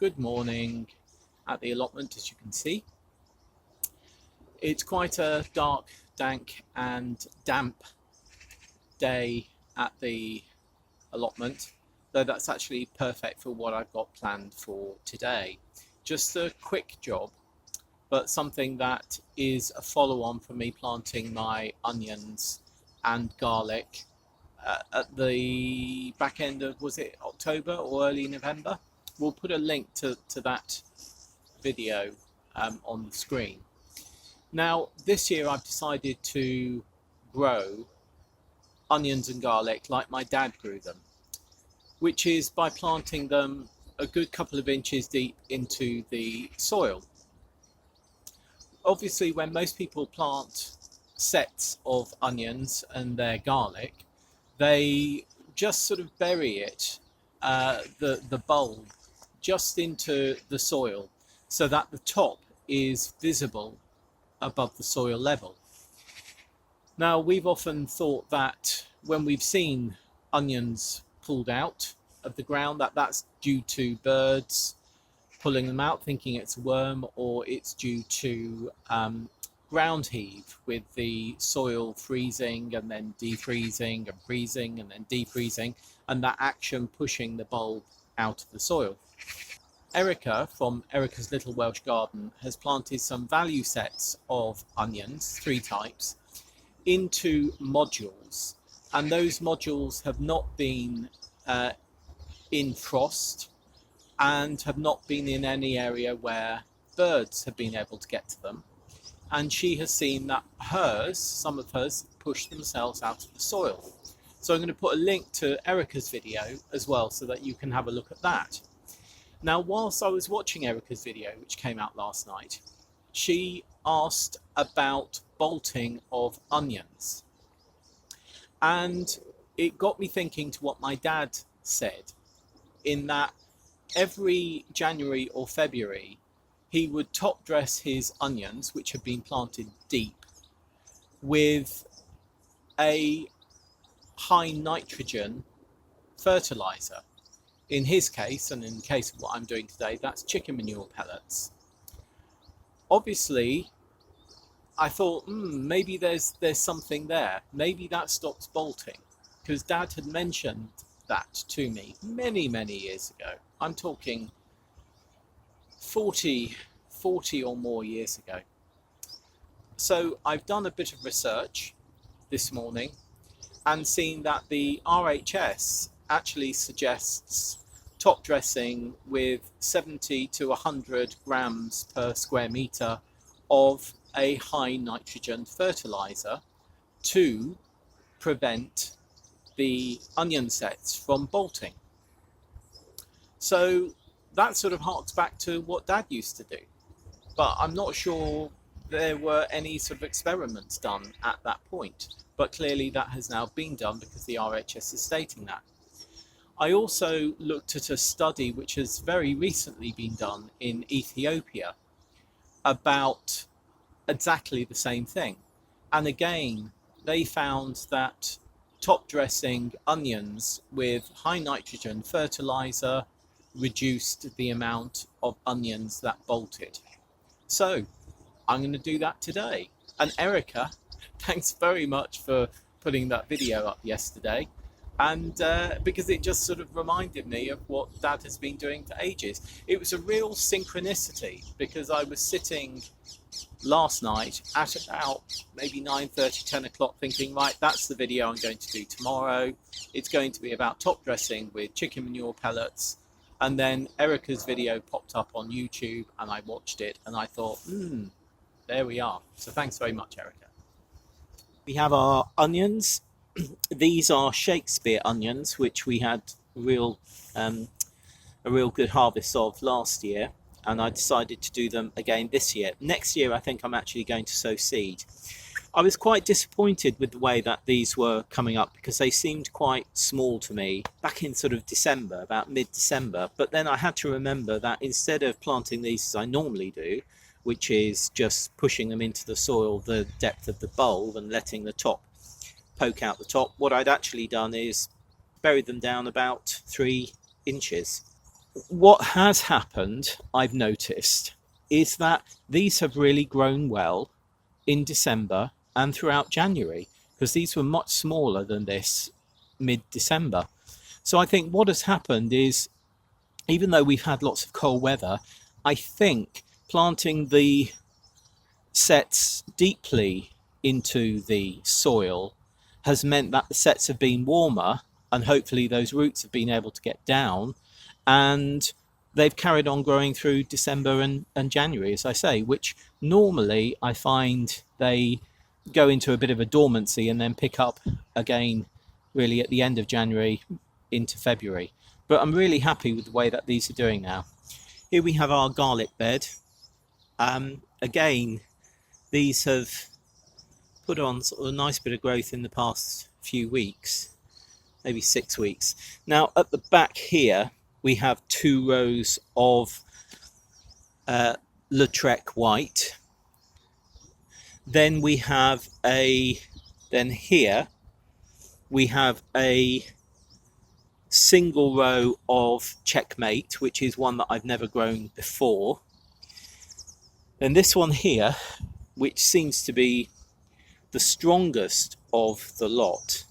Good morning at the allotment, as you can see. It's quite a dark, dank and damp day at the allotment, though that's actually perfect for what I've got planned for today. Just a quick job, but something that is a follow-on from me planting my onions and garlic at the back end of, was it October or early November? We'll put a link to that video on the screen. Now, this year I've decided to grow onions and garlic like my dad grew them, which is by planting them a good couple of inches deep into the soil. Obviously, when most people plant sets of onions and their garlic, they just sort of bury it, the bulb, just into the soil so that the top is visible above the soil level. Now, we've often thought that when we've seen onions pulled out of the ground, that's due to birds pulling them out thinking it's a worm, or it's due to ground heave with the soil freezing and then defreezing and freezing and then defreezing, and that action pushing the bulb out of the soil. Erica from Erica's Little Welsh Garden has planted some value sets of onions, 3 types, into modules, and those modules have not been in frost and have not been in any area where birds have been able to get to them, and she has seen that some of hers push themselves out of the soil. So I'm going to put a link to Erica's video as well so that you can have a look at that. Now, whilst I was watching Erica's video, which came out last night, she asked about bolting of onions, and it got me thinking to what my dad said, in that every January or February he would top dress his onions, which had been planted deep, with a high nitrogen fertilizer. In his case, and in the case of what I'm doing today, that's chicken manure pellets. Obviously, I thought, maybe there's something there. Maybe that stops bolting, because Dad had mentioned that to me many years ago. I'm talking 40 or more years ago. So I've done a bit of research this morning and seen that the RHS actually suggests top dressing with 70 to 100 grams per square metre of a high nitrogen fertiliser to prevent the onion sets from bolting. So that sort of harks back to what Dad used to do, but I'm not sure there were any sort of experiments done at that point, but clearly that has now been done because the RHS is stating that. I also looked at a study which has very recently been done in Ethiopia about exactly the same thing, and again they found that top dressing onions with high nitrogen fertilizer reduced the amount of onions that bolted. So I'm going to do that today. And Erica, thanks very much for putting that video up yesterday, and because it just sort of reminded me of what Dad has been doing for ages. It was a real synchronicity, because I was sitting last night at about maybe 9:30, 10 o'clock thinking, right, that's the video I'm going to do tomorrow. It's going to be about top dressing with chicken manure pellets. And then Erica's video popped up on YouTube and I watched it and I thought, there we are. So thanks very much, Erica. We have our onions. These are Shakespeare onions, which we had a real good harvest of last year, and I decided to do them again this year. Next year I think I'm actually going to sow seed. I was quite disappointed with the way that these were coming up, because they seemed quite small to me back in sort of December, about mid-December. But then I had to remember that instead of planting these as I normally do, which is just pushing them into the soil the depth of the bulb and letting the top poke out the top, what I'd actually done is bury them down about 3 inches what has happened, I've noticed, is that these have really grown well in December and throughout January, because these were much smaller than this mid-December. So I think what has happened is, even though we've had lots of cold weather, I think planting the sets deeply into the soil has meant that the sets have been warmer, and hopefully those roots have been able to get down, and they've carried on growing through December and January, as I say, which normally I find they go into a bit of a dormancy and then pick up again really at the end of January into February. But I'm really happy with the way that these are doing now. Here we have our garlic bed. Again, these have put on sort of a nice bit of growth in the past few weeks, maybe 6 weeks. Now at the back here we have 2 rows of Lautrec white. Then we have here we have a single row of Checkmate, which is one that I've never grown before. And this one here, which seems to be the strongest of the lot,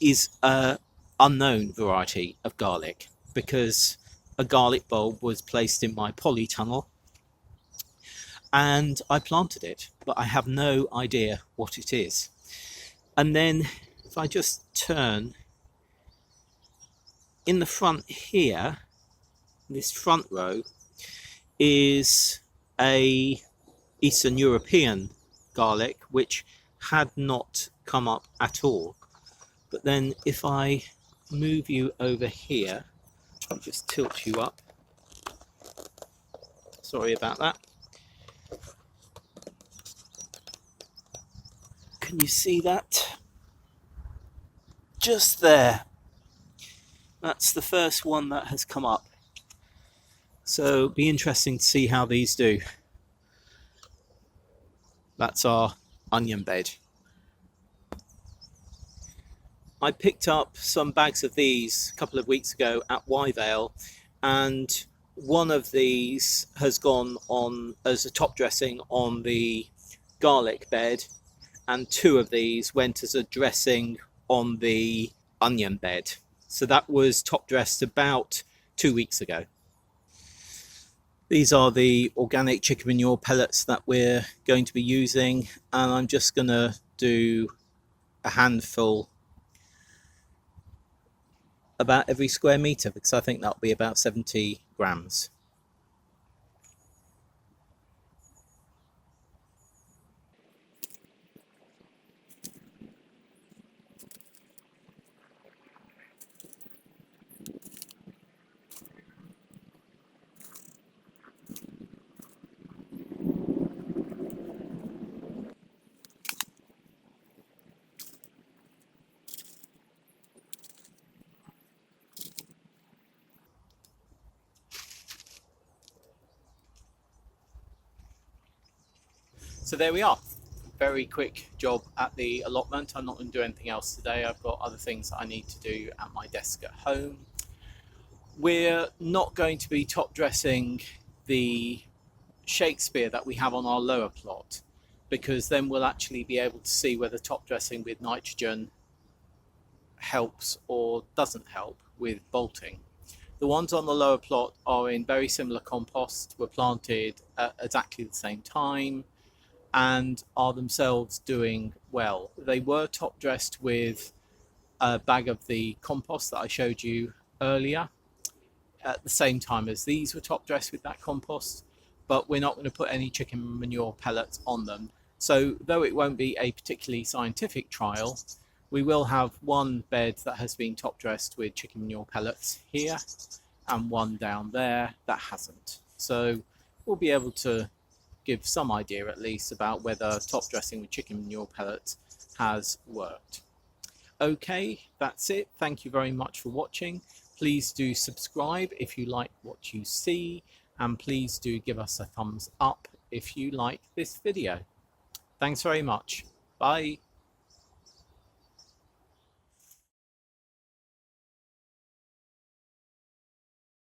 is an unknown variety of garlic, because a garlic bulb was placed in my polytunnel and I planted it, but I have no idea what it is. And then if I just turn, in the front here, this front row is a Eastern European garlic which had not come up at all. But then if I move you over here, I'll just tilt you up, sorry about that. Can you see that? Just there. That's the first one that has come up. So it'll be interesting to see how these do. That's our onion bed. I picked up some bags of these a couple of weeks ago at Wyvale, and one of these has gone on as a top dressing on the garlic bed, and 2 of these went as a dressing on the onion bed. So that was top dressed about 2 weeks ago. These are the organic chicken manure pellets that we're going to be using, and I'm just going to do a handful about every square metre, because I think that'll be about 70 grams. So there we are. Very quick job at the allotment. I'm not going to do anything else today. I've got other things that I need to do at my desk at home. We're not going to be top dressing the Shakespeare that we have on our lower plot, because then we'll actually be able to see whether top dressing with nitrogen helps or doesn't help with bolting. The ones on the lower plot are in very similar compost, were planted at exactly the same time, and are themselves doing well. They were top dressed with a bag of the compost that I showed you earlier at the same time as these were top dressed with that compost, but we're not going to put any chicken manure pellets on them. So though it won't be a particularly scientific trial, we will have one bed that has been top dressed with chicken manure pellets here and one down there that hasn't. So we'll be able to give some idea at least about whether top dressing with chicken manure pellets has worked. Okay, that's it. Thank you very much for watching. Please do subscribe if you like what you see, and please do give us a thumbs up if you like this video. Thanks very much. Bye.